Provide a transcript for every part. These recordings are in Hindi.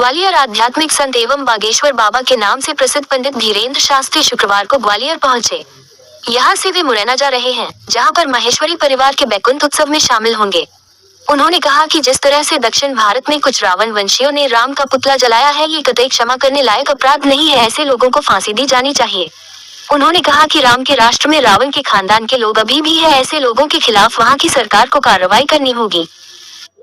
ग्वालियर आध्यात्मिक संत एवं बागेश्वर बाबा के नाम से प्रसिद्ध पंडित धीरेन्द्र शास्त्री शुक्रवार को ग्वालियर पहुंचे। यहां से वे मुरैना जा रहे हैं, जहां पर महेश्वरी परिवार के बैकुंठ उत्सव में शामिल होंगे। उन्होंने कहा कि जिस तरह से दक्षिण भारत में कुछ रावण वंशियों ने राम का पुतला जलाया है, ये कतई क्षमा करने लायक अपराध नहीं है। ऐसे लोगों को फांसी दी जानी चाहिए। उन्होंने कहा कि राम के राष्ट्र में रावण के खानदान के लोग अभी भी है, ऐसे लोगों के खिलाफ वहां की सरकार को कार्रवाई करनी होगी।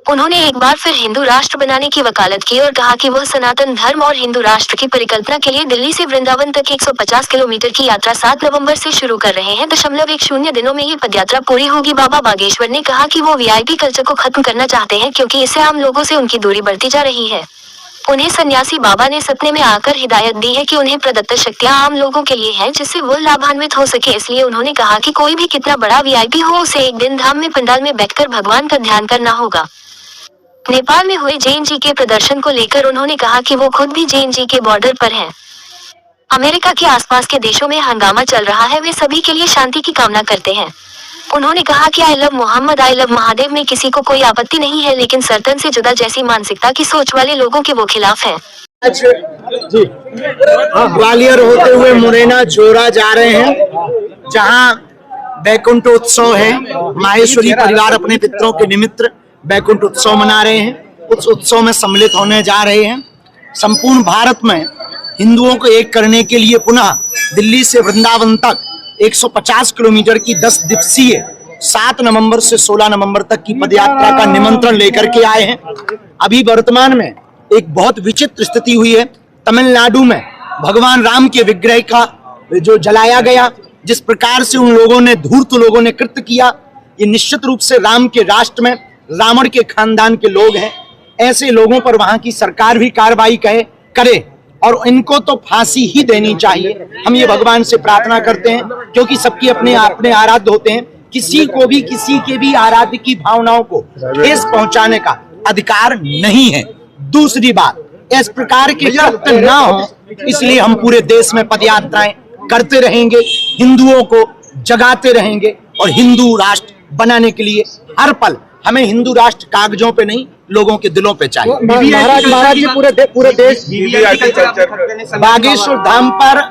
उन्होंने एक बार फिर हिंदू राष्ट्र बनाने की वकालत की और कहा कि वह सनातन धर्म और हिंदू राष्ट्र की परिकल्पना के लिए दिल्ली से वृंदावन तक 150 किलोमीटर की यात्रा 7 नवंबर से शुरू कर रहे हैं। 0.10 दिनों में ये पदयात्रा पूरी होगी। बाबा बागेश्वर ने कहा कि वो वीआईपी कल्चर को खत्म करना चाहते हैं, क्योंकि इससे आम लोगों से उनकी दूरी बढ़ती जा रही है। उन्हें सन्यासी बाबा ने सपने में आकर हिदायत दी है कि उन्हें प्रदत्त शक्तियां आम लोगों के लिए हैं, जिससे वो लाभान्वित हो सके। इसलिए उन्होंने कहा कि कोई भी कितना बड़ा वीआईपी हो, उसे एक दिन धाम में पंडाल में बैठकर भगवान का ध्यान करना होगा। नेपाल में हुए जेएनजी के प्रदर्शन को लेकर उन्होंने कहा कि वो खुद भी जेएनजी के बॉर्डर पर हैं। अमेरिका के आसपास के देशों में हंगामा चल रहा है, वे सभी के लिए शांति की कामना करते हैं। उन्होंने कहा कि I love Mohammad, I love Mahadev में किसी को कोई आपत्ति नहीं है, लेकिन सर्तन से जुदा जैसी मानसिकता की सोच वाले लोगों के वो खिलाफ हैं। जी, ग्वालियर होते हुए मुरैना जोरा जा रहे हैं, जहां बैकुंठ उत्सव है। माहेश्वरी परिवार अपने पितरों के निमित्त बैकुंठ उत्सव मना रहे हैं। उस उत्सव में सम्मिलित होने जा रहे हैं। संपूर्ण भारत में हिंदुओं को एक करने के लिए पुनः दिल्ली से वृंदावन तक 150 किलोमीटर की 10 दिवसीय 7 नवंबर से 16 नवंबर तक की पदयात्रा का निमंत्रण लेकर के आए हैं। अभी वर्तमान में एक बहुत विचित्र स्थिति हुई है। तमिलनाडु में भगवान राम के विग्रह का जो जलाया गया, जिस प्रकार से उन लोगों ने, धूर्त लोगों ने कृत्य किया, ये निश्चित रूप से राम के राष्ट्र में रावण के खानदान के लोग हैं। ऐसे लोगों पर वहां की सरकार भी कार्रवाई करे और इनको तो फांसी ही देनी चाहिए। हम ये भगवान से प्रार्थना करते हैं, क्योंकि सबकी अपने आराध्य होते हैं। किसी को भी किसी के भी आराध्य की भावनाओं को ठेस पहुंचाने का अधिकार नहीं है। दूसरी बात, इस प्रकार के कृत्य ना हो, इसलिए हम पूरे देश में पदयात्राएं करते रहेंगे, हिंदुओं को जगाते रहेंगे और हिंदू राष्ट्र बनाने के लिए हर पल हमें हिंदू राष्ट्र कागजों पे नहीं, लोगों के दिलों पे चाहिए। महाराज जी पूरे देश बागेश्वर धाम पर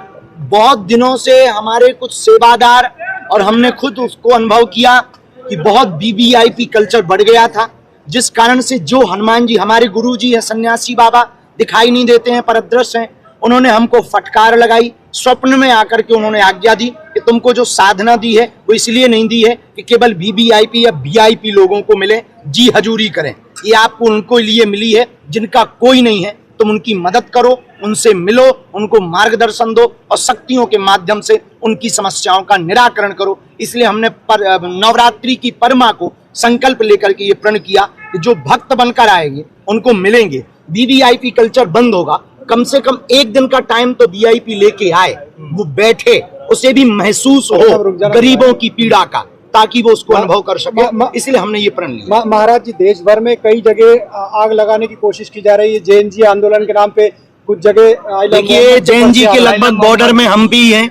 बहुत दिनों से हमारे कुछ सेवादार और हमने खुद उसको अनुभव किया कि बहुत वीवीआईपी कल्चर बढ़ गया था, जिस कारण से जो हनुमान जी हमारे गुरु जी है, सन्यासी बाबा दिखाई नहीं देते हैं, परदृश्य हैं, उन्होंने हमको फटकार लगाई। स्वप्न में आकर के उन्होंने आज्ञा दी कि तुमको जो साधना दी है वो इसलिए नहीं दी है कि केवल वीवीआईपी या वीआईपी लोगों को मिले, जी हजूरी करें। ये आपको उनको लिए मिली है जिनका कोई नहीं है। तुम उनकी मदद करो, उनसे मिलो, उनको मार्गदर्शन दो और शक्तियों के माध्यम से उनकी समस्याओं का निराकरण करो। इसलिए हमने नवरात्रि की परमा को संकल्प लेकर के ये प्रण किया कि जो भक्त बनकर आएंगे उनको मिलेंगे। वीवीआईपी कल्चर बंद होगा। कम से कम एक दिन का टाइम तो वीआईपी लेके आए, वो बैठे, उसे भी महसूस हो गरीबों की पीड़ा का, ताकि वो उसको अनुभव कर सके। इसलिए हमने ये प्रण लिया। महाराज जी, देश भर में कई जगह आग लगाने की कोशिश की जा रही है। जेएनजी आंदोलन के नाम पे कुछ जगह, देखिए जेएनजी के लगभग बॉर्डर में हम भी हैं।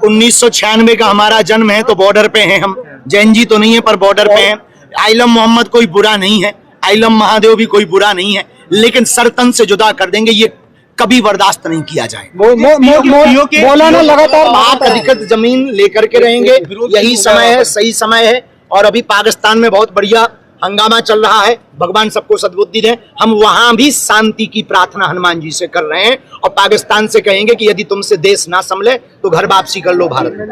1996 का हमारा जन्म है, तो बॉर्डर पे हैं हम। जेएनजी तो नहीं है पर बॉर्डर पे हैं। आइलम मोहम्मद कोई बुरा नहीं है, आइलम महादेव भी कोई बुरा नहीं है, लेकिन सरतन से जुदा कर देंगे, ये कभी बर्दाश्त नहीं किया जाए। मौलाना लगातार पाक अधिकृत जमीन लेकर के रहेंगे, यही समय है, सही समय है। और अभी पाकिस्तान में बहुत बढ़िया हंगामा चल रहा है, भगवान सबको सद्बुद्धि दें। हम वहां भी शांति की प्रार्थना हनुमान जी से कर रहे हैं और पाकिस्तान से कहेंगे कि यदि तुमसे देश ना संभले तो घर वापसी कर लो भारत में।